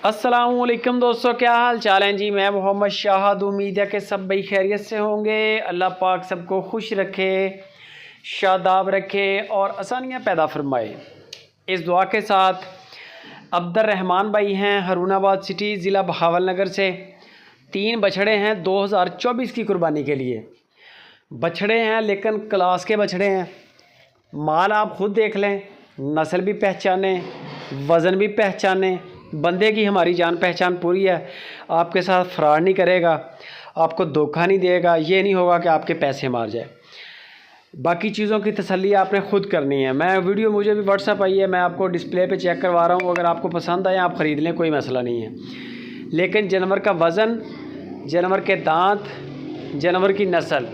अस्सलामुअलैकुम दोस्तों, क्या हाल चाल हैं जी। मैं मोहम्मद शाहद, उम्मीद है कि सब भाई खैरियत से होंगे। अल्लाह पाक सबको खुश रखे, शादाब रखे और आसानियाँ पैदा फरमाए। इस दुआ के साथ अब्दुर्रहमान भाई हैं हारूनाबाद सिटी, ज़िला बहावलनगर से। 3 बछड़े हैं 2024 की कुर्बानी के लिए। बछड़े हैं लेकिन क्लास के बछड़े हैं। माल आप ख़ुद देख लें, नस्ल भी पहचाने, वज़न भी पहचाने। बंदे की हमारी जान पहचान पूरी है। आपके साथ फ्रॉड नहीं करेगा, आपको धोखा नहीं देगा। ये नहीं होगा कि आपके पैसे मार जाए। बाकी चीज़ों की तसल्ली आपने ख़ुद करनी है। मैं वीडियो मुझे भी व्हाट्सअप आई है, मैं आपको डिस्प्ले पे चेक करवा रहा हूँ। अगर आपको पसंद आए आप ख़रीद लें, कोई मसला नहीं है। लेकिन जानवर का वज़न, जानवर के दांत, जानवर की नस्ल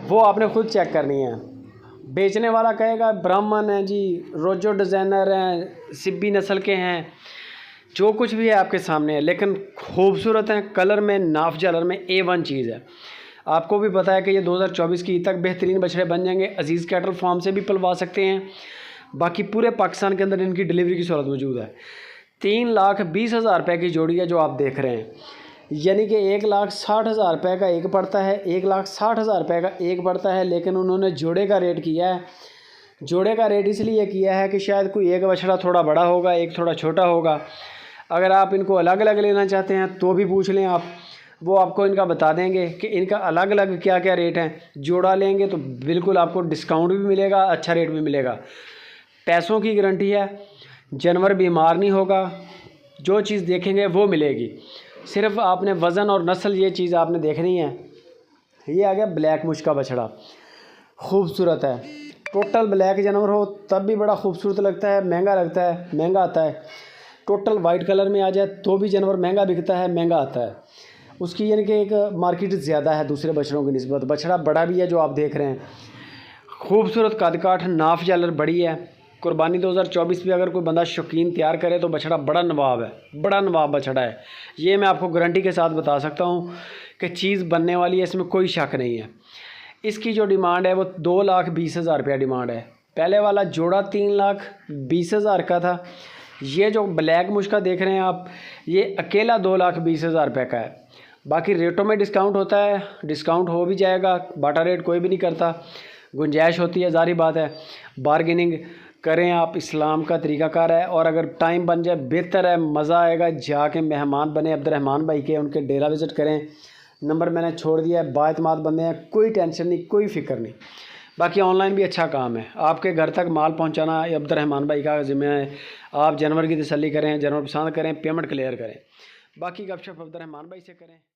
वो आपने ख़ुद चेक करनी है। बेचने वाला कहेगा ब्राह्मण है जी, रोजो डिज़ाइनर हैं, सिब्बी नस्ल के हैं, जो कुछ भी है आपके सामने है, लेकिन खूबसूरत हैं। कलर में, नाफ जालर में A1 चीज़ है। आपको भी पता है कि ये 2024 की तक बेहतरीन बछड़े बन जाएंगे। अजीज़ कैटल फार्म से भी पलवा सकते हैं। बाकी पूरे पाकिस्तान के अंदर इनकी डिलीवरी की सहूलत मौजूद है। 3,20,000 रुपये की जोड़ी है जो आप देख रहे हैं, यानी कि 1,60,000 रुपये का एक पड़ता है, 1,60,000 रुपये का एक पड़ता है। लेकिन उन्होंने जोड़े का रेट किया है। जोड़े का रेट इसलिए किया है कि शायद कोई एक बछड़ा थोड़ा बड़ा होगा, एक थोड़ा छोटा होगा। अगर आप इनको अलग अलग लेना चाहते हैं तो भी पूछ लें आप, वो आपको इनका बता देंगे कि इनका अलग अलग क्या क्या रेट हैं। जोड़ा लेंगे तो बिल्कुल आपको डिस्काउंट भी मिलेगा, अच्छा रेट भी मिलेगा। पैसों की गारंटी है, जानवर बीमार नहीं होगा, जो चीज़ देखेंगे वो मिलेगी। सिर्फ आपने वज़न और नस्ल ये चीज़ आपने देखनी है। ये आ गया ब्लैक मुश का बछड़ा, खूबसूरत है। टोटल ब्लैक जानवर हो तब भी बड़ा खूबसूरत लगता है, महंगा लगता है, महंगा आता है। टोटल वाइट कलर में आ जाए तो भी जानवर महंगा बिकता है, महंगा आता है। उसकी यानी कि एक मार्केट ज़्यादा है दूसरे बछड़ों की निस्बत। बछड़ा बड़ा भी है जो आप देख रहे हैं, खूबसूरत कद काठ, नाफ जालर बड़ी है। कुर्बानी 2024 में अगर कोई बंदा शौकीन तैयार करे तो बछड़ा बड़ा नवाब है, बड़ा नवाब बछड़ा है। ये मैं आपको गारंटी के साथ बता सकता हूँ कि चीज़ बनने वाली है, इसमें कोई शक नहीं है। इसकी जो डिमांड है वो 2,20,000 रुपया डिमांड है। पहले वाला जोड़ा 3,20,000 का था। ये जो ब्लैक मुश्का देख रहे हैं आप, ये अकेला 2,20,000 रुपये का है। बाकी रेटों में डिस्काउंट होता है, डिस्काउंट हो भी जाएगा। बाटा रेट कोई भी नहीं करता, गुंजाइश होती है, ज़ाहिर बात है। बारगेनिंग करें आप, इस्लाम का तरीक़ाकार है। और अगर टाइम बन जाए बेहतर है, मज़ा आएगा। जाके मेहमान बने अब्दुर्रहमान भाई के, उनके डेरा विज़िट करें। नंबर मैंने छोड़ दिया है, बाएतमाद बंदे हैं, कोई टेंशन नहीं, कोई फ़िक्र नहीं। बाकी ऑनलाइन भी अच्छा काम है, आपके घर तक माल पहुंचाना अब्दुर्रहमान भाई का ज़िम्मा है। आप जानवर की तसल्ली करें, जानवर पसंद करें, पेमेंट क्लियर करें। बाकी गपशप अब्दुर्रहमान भाई से करें।